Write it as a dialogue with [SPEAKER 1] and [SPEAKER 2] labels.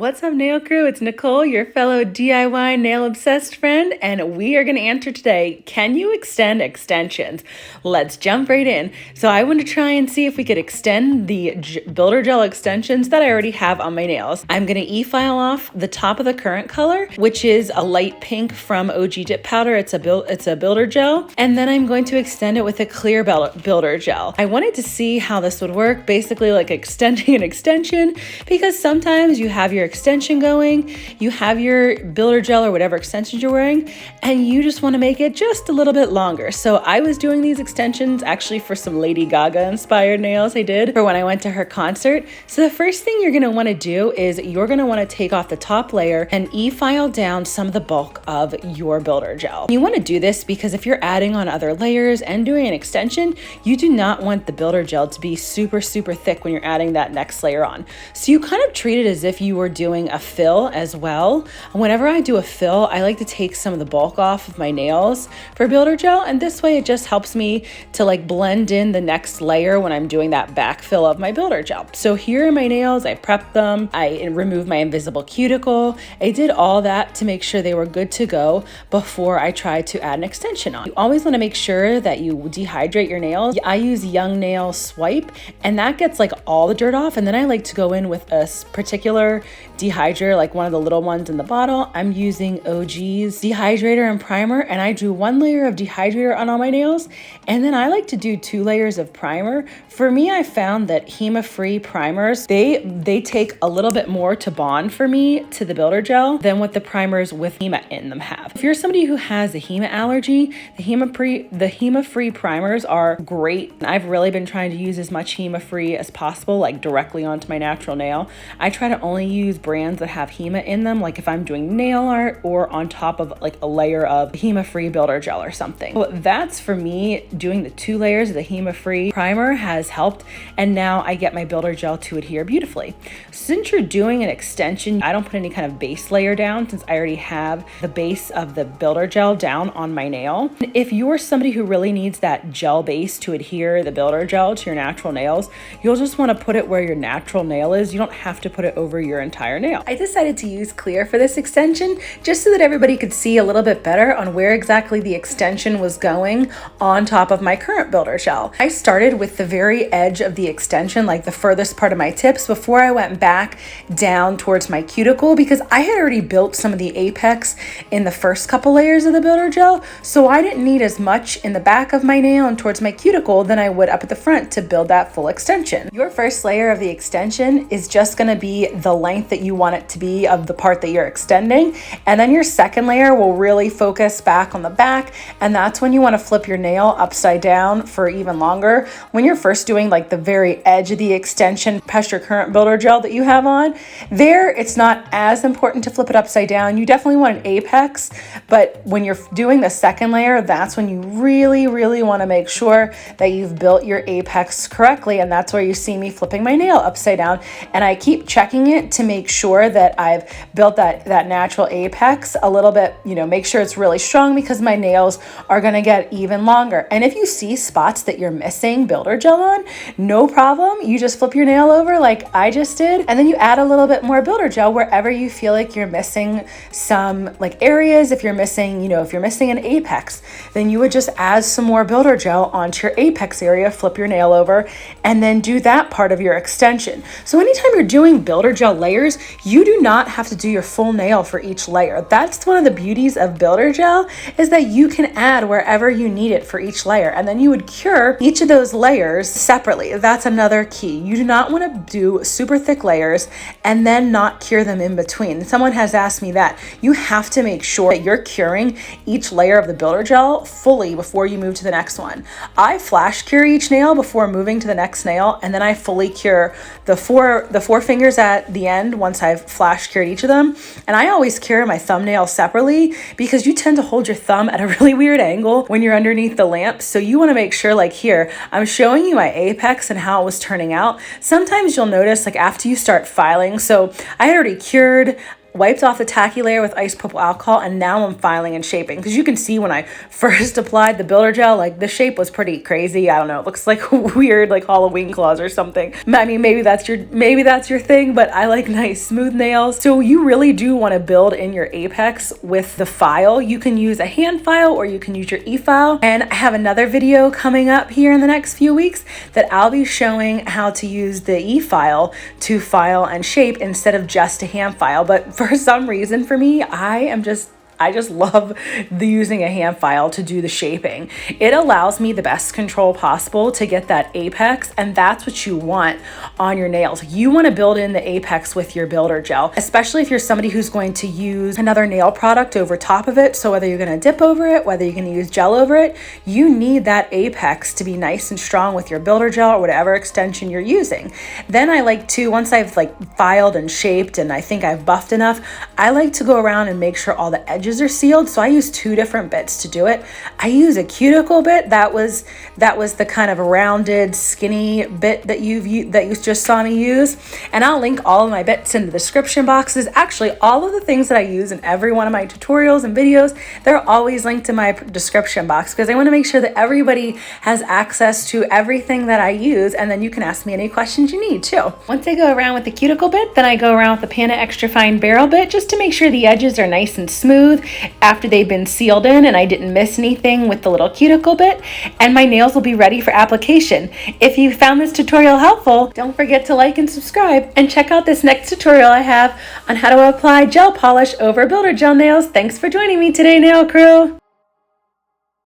[SPEAKER 1] What's up, nail crew? It's Nicole, your fellow DIY nail obsessed friend, and we are going to answer today, can you extend extensions? Let's jump right in. So I want to try and see if we could extend the builder gel extensions that I already have on my nails. I'm going to e-file off the top of the current color, which is a light pink from OG Dip Powder. It's a builder gel, and then I'm going to extend it with a clear builder gel. I wanted to see how this would work, basically like extending an extension, because sometimes you have your extension going, you have your builder gel or whatever extensions you're wearing, and you just want to make it just a little bit longer. So I was doing these extensions actually for some Lady Gaga inspired nails I did for when I went to her concert. So the first thing you're going to want to do is you're going to want to take off the top layer and e-file down some of the bulk of your builder gel. You want to do this because if you're adding on other layers and doing an extension, you do not want the builder gel to be super thick when you're adding that next layer on. So you kind of treat it as if you were doing a fill as well. Whenever I do a fill, I like to take some of the bulk off of my nails for builder gel, and this way it just helps me to like blend in the next layer when I'm doing that backfill of my builder gel. So here are my nails, I prepped them, I removed my invisible cuticle, I did all that to make sure they were good to go before I tried to add an extension on. You always want to make sure that you dehydrate your nails. I use Young Nail Swipe, and that gets like all the dirt off, and then I like to go in with a particular dehydrator, like one of the little ones in the bottle. I'm using OG's Dehydrator and Primer, and I do one layer of dehydrator on all my nails, and then I like to do 2 layers of primer. For me, I found that HEMA-free primers, they take a little bit more to bond for me to the builder gel than what the primers with HEMA in them have. If you're somebody who has a HEMA allergy, the HEMA-free primers are great. I've really been trying to use as much HEMA-free as possible, like directly onto my natural nail. I try to only use brands that have HEMA in them, like if I'm doing nail art or on top of like a layer of HEMA-free builder gel or something. So that's for me, doing the 2 layers of the HEMA-free primer has helped, and now I get my builder gel to adhere beautifully. Since you're doing an extension, I don't put any kind of base layer down since I already have the base of the builder gel down on my nail. If you're somebody who really needs that gel base to adhere the builder gel to your natural nails, you'll just want to put it where your natural nail is. You don't have to put it over your entire nail. I decided to use clear for this extension just so that everybody could see a little bit better on where exactly the extension was going on top of my current builder gel. I started with the very edge of the extension, like the furthest part of my tips, before I went back down towards my cuticle, because I had already built some of the apex in the first couple layers of the builder gel, so I didn't need as much in the back of my nail and towards my cuticle than I would up at the front to build that full extension. Your first layer of the extension is just going to be the length that you want it to be of the part that you're extending, and then your second layer will really focus back on the back, and that's when you want to flip your nail upside down for even longer. When you're first doing like the very edge of the extension past your current builder gel that you have on there, it's not as important to flip it upside down. You definitely want an apex, but when you're doing the second layer, that's when you really want to make sure that you've built your apex correctly, and that's where you see me flipping my nail upside down, and I keep checking it to make sure that I've built that natural apex a little bit, make sure it's really strong, because my nails are going to get even longer. And if you see spots that you're missing builder gel on, no problem. You just flip your nail over like I just did, and then you add a little bit more builder gel wherever you feel like you're missing some like areas. If you're missing, if you're missing an apex, then you would just add some more builder gel onto your apex area, flip your nail over, and then do that part of your extension. So anytime you're doing builder gel layers, you do not have to do your full nail for each layer. That's one of the beauties of builder gel, is that you can add wherever you need it for each layer, and then you would cure each of those layers separately. That's another key. You do not want to do super thick layers and then not cure them in between. Someone has asked me that. You have to make sure that you're curing each layer of the builder gel fully before you move to the next one. I flash cure each nail before moving to the next nail, and then I fully cure the four fingers at the end once I've flash cured each of them. And I always cure my thumbnail separately, because you tend to hold your thumb at a really weird angle when you're underneath the lamp. So you want to make sure, like here, I'm showing you my apex and how it was turning out. Sometimes you'll notice like after you start filing, so I had already cured, wiped off the tacky layer with isopropyl alcohol, and now I'm filing and shaping. Because you can see when I first applied the builder gel, like the shape was pretty crazy. I don't know, it looks like weird, like Halloween claws or something. I mean, maybe that's your thing, but I like nice smooth nails. So you really do want to build in your apex with the file. You can use a hand file or you can use your e-file. And I have another video coming up here in the next few weeks that I'll be showing how to use the e-file to file and shape instead of just a hand file. But for some reason for me, I just love using a hand file to do the shaping. It allows me the best control possible to get that apex, and that's what you want on your nails. You want to build in the apex with your builder gel, especially if you're somebody who's going to use another nail product over top of it. So whether you're going to dip over it, whether you're going to use gel over it, you need that apex to be nice and strong with your builder gel or whatever extension you're using. Then I like to, once I've like filed and shaped and I think I've buffed enough, I like to go around and make sure all the edges are sealed. So I use 2 different bits to do it. I use a cuticle bit that was the kind of rounded skinny bit that you just saw me use, and I'll link all of my bits in the description boxes. Actually, all of the things that I use in every one of my tutorials and videos, they're always linked in my description box because I want to make sure that everybody has access to everything that I use, and then you can ask me any questions you need too. Once I go around with the cuticle bit, then I go around with the Pana Extra Fine Barrel bit just to make sure the edges are nice and smooth after they've been sealed in and I didn't miss anything with the little cuticle bit, and my nails will be ready for application. If you found this tutorial helpful, don't forget to like and subscribe, and check out this next tutorial I have on how to apply gel polish over builder gel nails. Thanks for joining me today, nail crew.